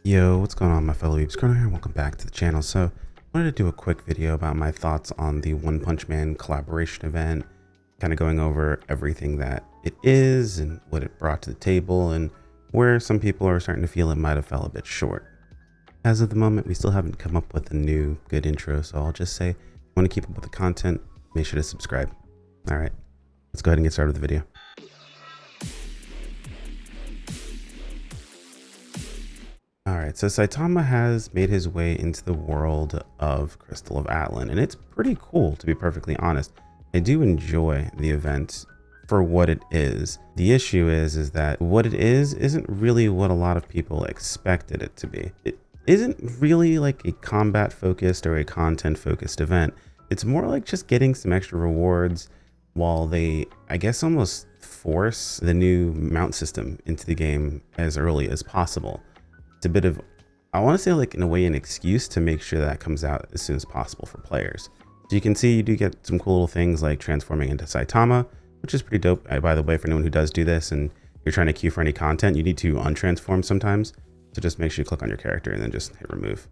Yo, what's going on, my fellow weebs? Chrono here, and welcome back to the channel. So, I wanted to do a quick video about my thoughts on the One Punch Man collaboration event, kind of going over everything that it is and what it brought to the table and where some people are starting to feel it might have fell a bit short. As of the moment, we still haven't come up with a new good intro, so I'll just say, if you want to keep up with the content, make sure to subscribe. All right, let's go ahead and get started with the video. Alright, so Saitama has made his way into the world of Crystal of Atlan, and it's pretty cool, to be perfectly honest. I do enjoy the event for what it is. The issue is that what it is isn't really what a lot of people expected it to be. It isn't really like a combat focused or a content focused event. It's more like just getting some extra rewards while they, I guess, almost force the new mount system into the game as early as possible. It's a bit of, I want to say, like, in a way, an excuse to make sure that comes out as soon as possible for players. So you can see you do get some cool little things like transforming into Saitama, which is pretty dope. By the way, for anyone who does do this and you're trying to queue for any content, you need to untransform sometimes. So just make sure you click on your character and then just hit remove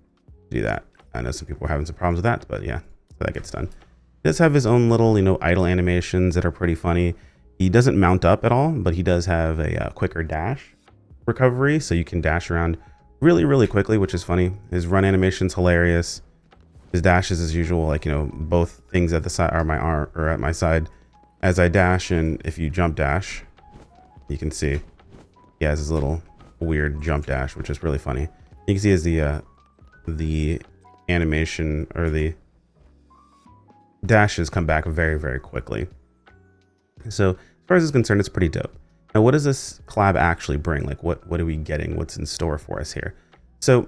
to do that. I know some people are having some problems with that, but yeah, so that gets done. He does have his own little, idle animations that are pretty funny. He doesn't mount up at all, but he does have a quicker dash recovery, so you can dash around really quickly, which is funny. His run animation's hilarious. His dashes, as usual, like, both things at the side are my arm or at my side as I dash, and if you jump dash, you can see he has his little weird jump dash, which is really funny. You can see as the animation or the dashes come back very quickly. So as far as it's concerned, it's pretty dope. Now, what does this collab actually bring? Like, what are we getting? What's in store for us here? So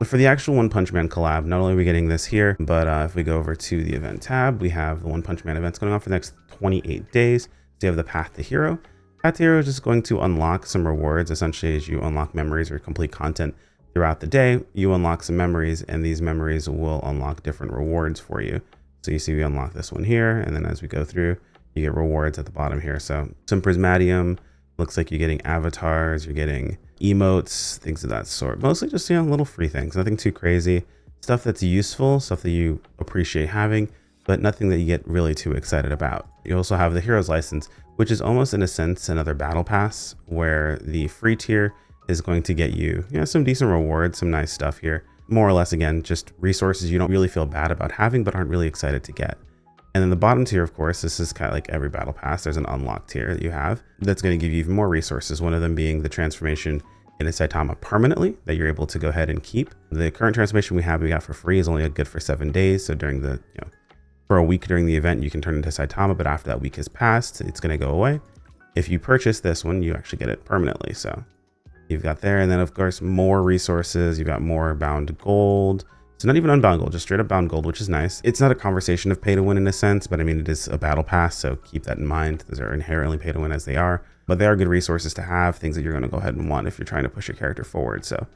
for the actual One Punch Man collab, not only are we getting this here, but if we go over to the event tab, we have the One Punch Man events going on for the next 28 days. So you have the Path to Hero. Path to Hero is just going to unlock some rewards. Essentially, as you unlock memories or complete content throughout the day, you unlock some memories, and these memories will unlock different rewards for you. So you see we unlock this one here, and then as we go through, you get rewards at the bottom here. So some Prismatium. Looks like you're getting avatars, you're getting emotes, things of that sort. Mostly just, little free things, nothing too crazy. Stuff that's useful, stuff that you appreciate having, but nothing that you get really too excited about. You also have the Heroes License, which is almost, in a sense, another battle pass, where the free tier is going to get you, some decent rewards, some nice stuff here. More or less, again, just resources you don't really feel bad about having, but aren't really excited to get. And then the bottom tier, of course, this is kind of like every battle pass. There's an unlock tier that you have that's going to give you even more resources. One of them being the transformation into Saitama permanently that you're able to go ahead and keep. The current transformation we got for free is only good for 7 days. So during the, for a week during the event, you can turn into Saitama, but after that week has passed, it's going to go away. If you purchase this one, you actually get it permanently. So you've got there. And then, of course, more resources. You've got more bound gold. So not even unbound gold, just straight up bound gold, which is nice. It's not a conversation of pay to win in a sense, but I mean, it is a battle pass, so keep that in mind. Those are inherently pay to win as they are, but they are good resources to have, things that you're going to go ahead and want if you're trying to push your character forward. So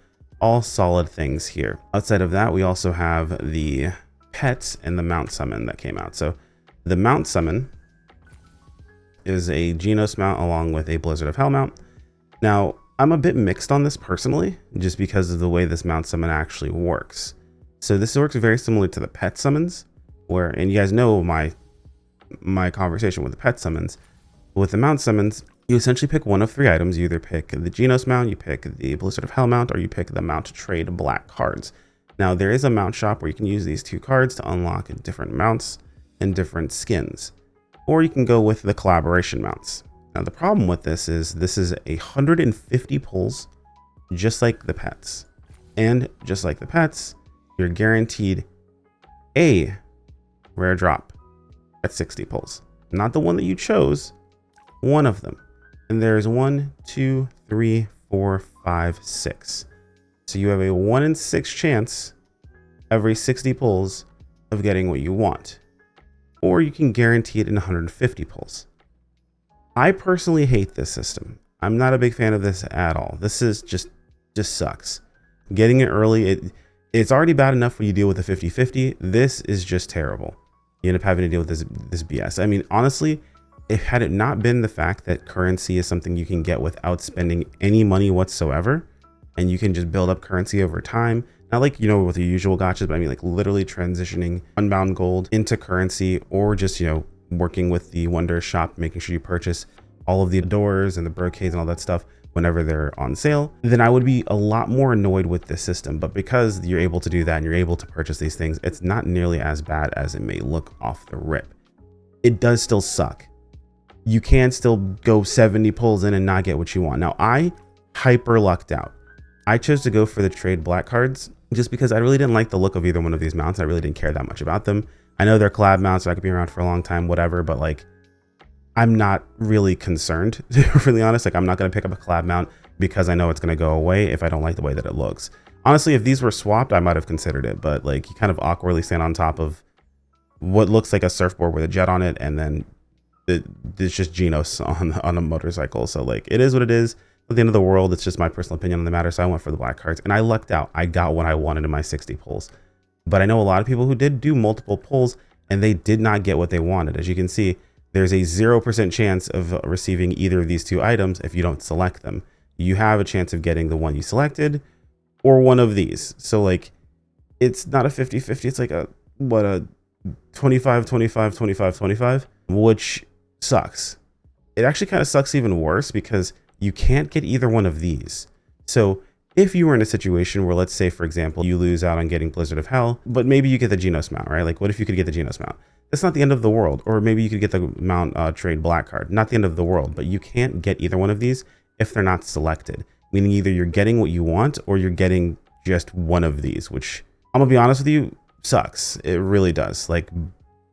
all solid things here. Outside of that, we also have the pets and the mount summon that came out. So the mount summon is a Genos mount along with a Blizzard of Hell mount. Now, I'm a bit mixed on this personally, just because of the way this mount summon actually works. So this works very similar to the pet summons, and you guys know my conversation with the pet summons. With the mount summons, you essentially pick one of 3 items. You either pick the Genos mount, you pick the Blizzard of Hell mount, or you pick the mount to trade black cards. Now, there is a mount shop where you can use these 2 cards to unlock different mounts and different skins. Or you can go with the collaboration mounts. Now, the problem with this is 150 pulls, just like the pets. And just like the pets, you're guaranteed a rare drop at 60 pulls. Not the one that you chose, one of them. And there's 1, 2, 3, 4, 5, 6. So you have a 1 in 6 chance every 60 pulls of getting what you want. Or you can guarantee it in 150 pulls. I personally hate this system. I'm not a big fan of this at all. This is just sucks. Getting it early, it's already bad enough when you deal with the 50-50. This is just terrible. You end up having to deal with this BS. I mean, honestly, had it not been the fact that currency is something you can get without spending any money whatsoever, and you can just build up currency over time. Not like, you know, with the usual gotchas, but I mean like literally transitioning unbound gold into currency, or just, you know, working with the Wonder Shop, making sure you purchase all of the doors and the brocades and all that stuff whenever they're on sale, then I would be a lot more annoyed with this system. But because you're able to do that and you're able to purchase these things, it's not nearly as bad as it may look off the rip. It does still suck. You can still go 70 pulls in and not get what you want. Now, I hyper lucked out. I chose to go for the trade black cards just because I really didn't like the look of either one of these mounts. I really didn't care that much about them. I know they're collab mounts, so I could be around for a long time, whatever, but like, I'm not really concerned, to be really honest. Like, I'm not going to pick up a collab mount because I know it's going to go away if I don't like the way that it looks. Honestly, if these were swapped, I might have considered it, but like, you kind of awkwardly stand on top of what looks like a surfboard with a jet on it, and then it's just Genos on a motorcycle. So like, it is what it is. At the end of the world, it's just my personal opinion on the matter. So I went for the black cards, and I lucked out. I got what I wanted in my 60 pulls. But I know a lot of people who did do multiple pulls, and they did not get what they wanted. As you can see, there's a 0% chance of receiving either of these two items if you don't select them. You have a chance of getting the one you selected or one of these. So like, it's not a 50-50. It's like a 25, 25, 25, 25, which sucks. It actually kind of sucks even worse because you can't get either one of these. So if you were in a situation where, let's say, for example, you lose out on getting Blizzard of Hell, but maybe you get the Genos mount, right? Like, what if you could get the Genos mount? That's not the end of the world. Or maybe you could get the mount trade black card. Not the end of the world, but you can't get either one of these if they're not selected. Meaning either you're getting what you want or you're getting just one of these, which I'm gonna be honest with you, sucks. It really does. Like,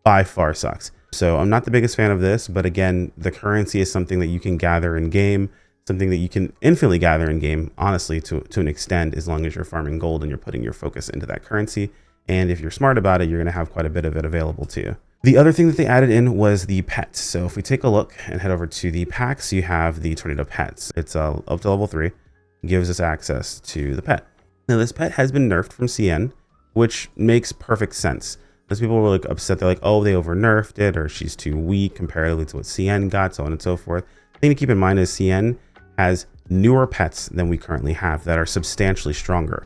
by far sucks. So I'm not the biggest fan of this, but again, the currency is something that you can gather in game, something that you can infinitely gather in game, honestly, to an extent, as long as you're farming gold and you're putting your focus into that currency. And if you're smart about it, you're gonna have quite a bit of it available to you. The other thing that they added in was the pets. So if we take a look and head over to the packs, you have the Tornado Pets. It's up to level 3, gives us access to the pet. Now this pet has been nerfed from CN, which makes perfect sense. As people were like upset, they're like, oh, they over nerfed it, or she's too weak comparatively to what CN got, so on and so forth. The thing to keep in mind is CN has newer pets than we currently have that are substantially stronger.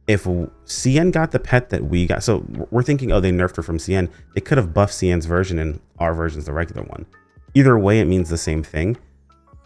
If CN got the pet that we got, so we're thinking, oh, they nerfed her from CN. They could have buffed CN's version and our version's the regular one. Either way, it means the same thing.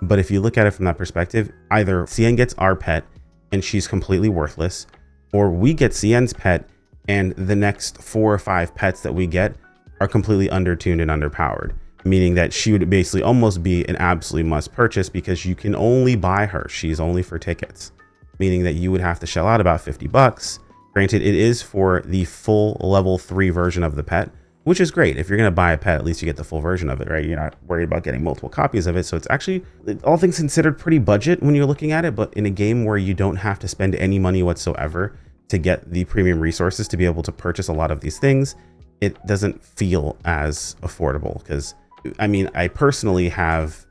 But if you look at it from that perspective, either CN gets our pet and she's completely worthless, or we get CN's pet and the next 4 or 5 pets that we get are completely undertuned and underpowered, meaning that she would basically almost be an absolute must purchase because you can only buy her. She's only for tickets, meaning that you would have to shell out about 50 bucks. Granted, it is for the full level 3 version of the pet, which is great. If you're going to buy a pet, at least you get the full version of it, right? You're not worried about getting multiple copies of it. So it's actually, all things considered, pretty budget when you're looking at it. But in a game where you don't have to spend any money whatsoever to get the premium resources to be able to purchase a lot of these things, it doesn't feel as affordable. Because, I mean, I personally have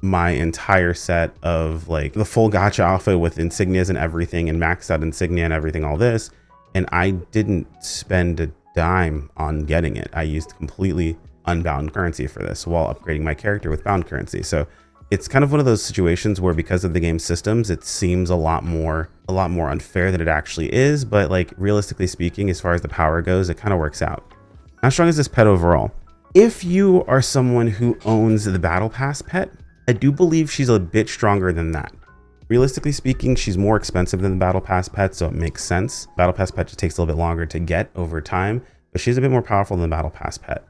my entire set of like the full gacha outfit with insignias and everything, and maxed out insignia and everything, all this, and I didn't spend a dime on getting it. I used completely unbound currency for this while upgrading my character with bound currency. So it's kind of one of those situations where, because of the game's systems, it seems a lot more unfair than it actually is. But like, realistically speaking, as far as the power goes, it kind of works out. How strong is this pet overall? If you are someone who owns the Battle Pass pet, I do believe she's a bit stronger than that. Realistically speaking, she's more expensive than the Battle Pass pet, so it makes sense. Battle Pass pet just takes a little bit longer to get over time, but she's a bit more powerful than the Battle Pass pet.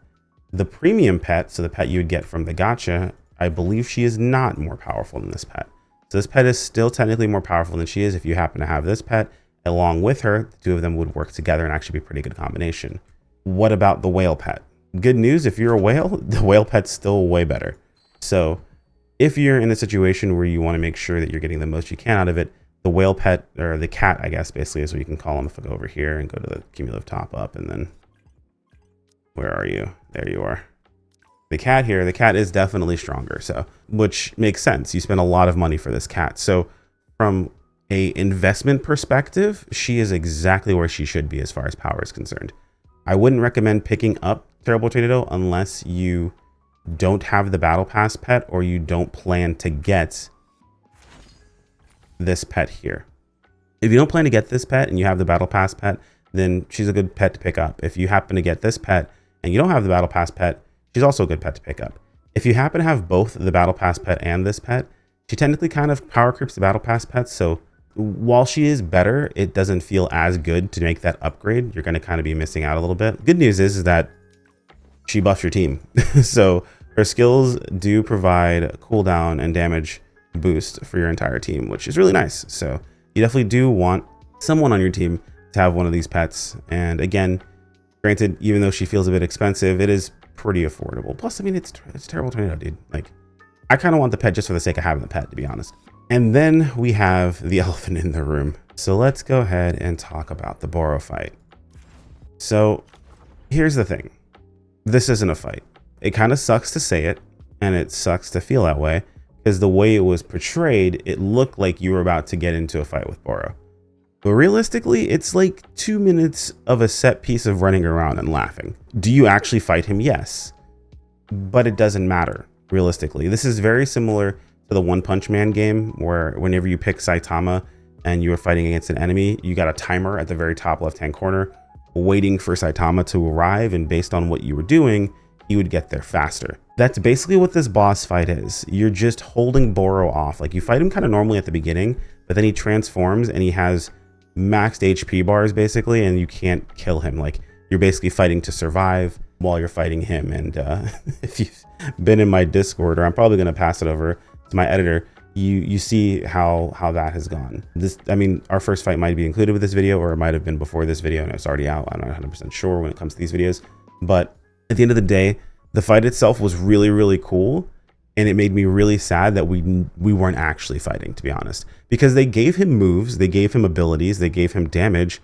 The premium pet, so the pet you would get from the gacha, I believe she is not more powerful than this pet. So this pet is still technically more powerful than she is. If you happen to have this pet along with her, the two of them would work together and actually be a pretty good combination. What about the whale pet? Good news, if you're a whale, the whale pet's still way better. So if you're in a situation where you want to make sure that you're getting the most you can out of it, the whale pet, or the cat, I guess, basically is what you can call him. If I go over here and go to the cumulative top up, and then, where are you? There you are. The cat here, the cat is definitely stronger, so, which makes sense. You spend a lot of money for this cat. So from a investment perspective, she is exactly where she should be as far as power is concerned. I wouldn't recommend picking up Terrible Tornado unless you don't have the Battle Pass pet or you don't plan to get this pet here. If you don't plan to get this pet and you have the battle pass pet, then she's a good pet to pick up. If you happen to get this pet and you don't have the battle pass pet, she's also a good pet to pick up. If you happen to have both the battle pass pet and this pet, she technically kind of power creeps the battle pass pets. So while she is better, it doesn't feel as good to make that upgrade. You're going to kind of be missing out a little bit. Good news is that she buffs your team. So her skills do provide a cooldown and damage boost for your entire team, which is really nice. So you definitely do want someone on your team to have one of these pets. And again, granted, even though she feels a bit expensive, it is pretty affordable. Plus, I mean, it's terrible tornado, dude. Like, I kind of want the pet just for the sake of having the pet, to be honest. And then we have the elephant in the room. So let's go ahead and talk about the Boro fight. So here's the thing. This isn't a fight. It kind of sucks to say it, and it sucks to feel that way, because the way it was portrayed, it looked like you were about to get into a fight with Boro. But realistically, it's like 2 minutes of a set piece of running around and laughing. Do you actually fight him? Yes. But it doesn't matter, realistically. This is very similar to the One Punch Man game, where whenever you pick Saitama and you are fighting against an enemy, you got a timer at the very top left-hand corner waiting for Saitama to arrive, and based on what you were doing, you would get there faster. That's basically what this boss fight is. You're just holding Boro off. Like, you fight him kind of normally at the beginning, but then he transforms and he has maxed HP bars basically, and you can't kill him. Like, you're basically fighting to survive while you're fighting him. And if you've been in my Discord, or I'm probably going to pass it over to my editor, you see how that has gone. This, I mean, our first fight might be included with this video, or it might have been before this video and it's already out. I'm not 100% sure when it comes to these videos, but at the end of the day, the fight itself was really, really cool. And it made me really sad that we weren't actually fighting, to be honest, because they gave him moves, they gave him abilities, they gave him damage.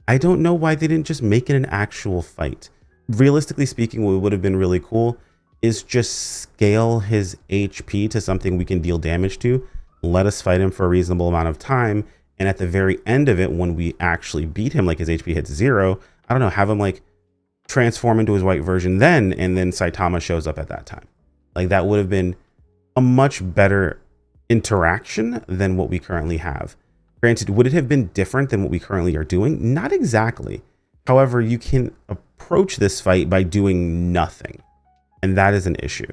I don't know why they didn't just make it an actual fight. Realistically speaking, what would have been really cool is just scale his HP to something we can deal damage to. Let us fight him for a reasonable amount of time. And at the very end of it, when we actually beat him, like his HP hits 0, I don't know, have him like transform into his white version then, and then Saitama shows up at that time. Like, that would have been a much better interaction than what we currently have. Granted, would it have been different than what we currently are doing? Not exactly. However, you can approach this fight by doing nothing, and that is an issue.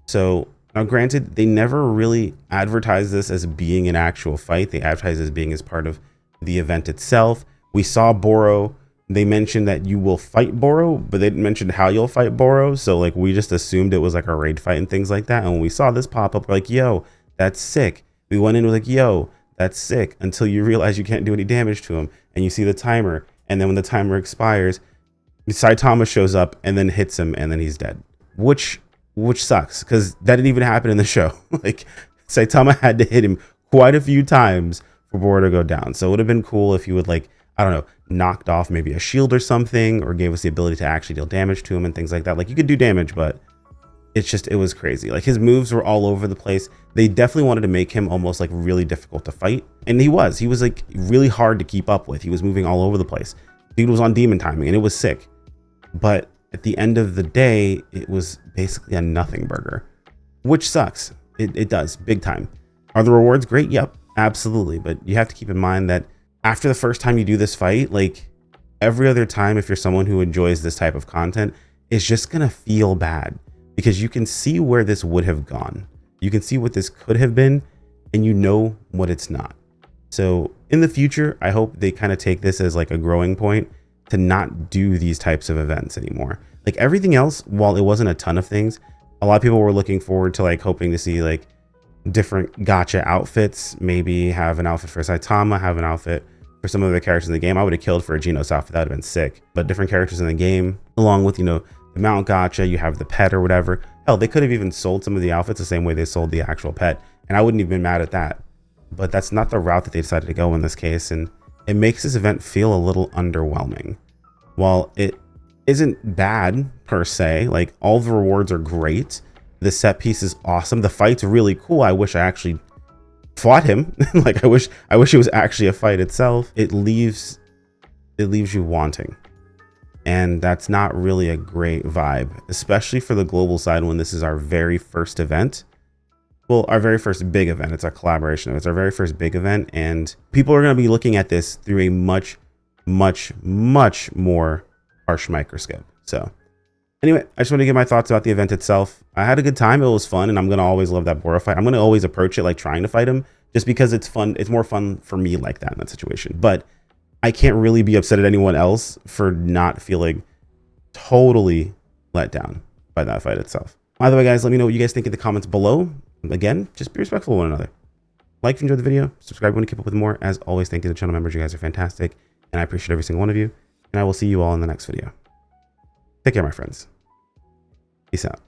So now, granted, they never really advertised this as being an actual fight. They advertised it as being as part of the event itself. We saw Boro. They mentioned that you will fight Boro, but they didn't mention how you'll fight Boro. So like, we just assumed it was like a raid fight and things like that. And when we saw this pop up, we're like, yo, that's sick. We went in with like, yo, that's sick, until you realize you can't do any damage to him. And you see the timer. And then when the timer expires, Saitama shows up and then hits him, and then he's dead, which sucks, because that didn't even happen in the show. Like, Saitama had to hit him quite a few times for Boro to go down. So it would have been cool if you would, like, I don't know, knocked off maybe a shield or something, or gave us the ability to actually deal damage to him and things like that. Like, you could do damage, but it was crazy. Like, his moves were all over the place. They definitely wanted to make him almost like really difficult to fight. And he was like really hard to keep up with. He was moving all over the place. Dude was on demon timing, and it was sick. But at the end of the day, it was basically a nothing burger, which sucks. It does, big time. Are the rewards great? Yep, absolutely. But you have to keep in mind that after the first time you do this fight, like, every other time, if you're someone who enjoys this type of content, it's just gonna feel bad, because you can see where this would have gone. You can see what this could have been, and you know what it's not. So in the future, I hope they kind of take this as like a growing point to not do these types of events anymore. Like, everything else, while it wasn't a ton of things, a lot of people were looking forward to, like, hoping to see like different gacha outfits, maybe have an outfit for Saitama, have an outfit for some of the characters in the game. I would have killed for a Genos outfit, that would have been sick. But different characters in the game, along with, you know, the mount gacha, you have the pet or whatever. Hell, they could have even sold some of the outfits the same way they sold the actual pet, and I wouldn't have been mad at that. But that's not the route that they decided to go in this case, and it makes this event feel a little underwhelming. While it isn't bad per se, like, all the rewards are great, the set piece is awesome, the fight's really cool. I wish I actually fought him. Like, I wish it was actually a fight itself. It leaves you wanting. And that's not really a great vibe, especially for the global side when this is our very first event. well, our very first big event. It's a collaboration. It's our very first big event, and people are going to be looking at this through a much more harsh microscope. So anyway, I just want to give my thoughts about the event itself. I had a good time. It was fun, and I'm going to always love that Boro fight. I'm going to always approach it like trying to fight him, just because it's fun. It's more fun for me like that in that situation. But I can't really be upset at anyone else for not feeling totally let down by that fight itself. By the way, guys, let me know what you guys think in the comments below. Again, just be respectful of one another. Like if you enjoyed the video, subscribe if you want to keep up with more. As always, thank you to the channel members. You guys are fantastic, and I appreciate every single one of you. And I will see you all in the next video. Take care, my friends. Peace out.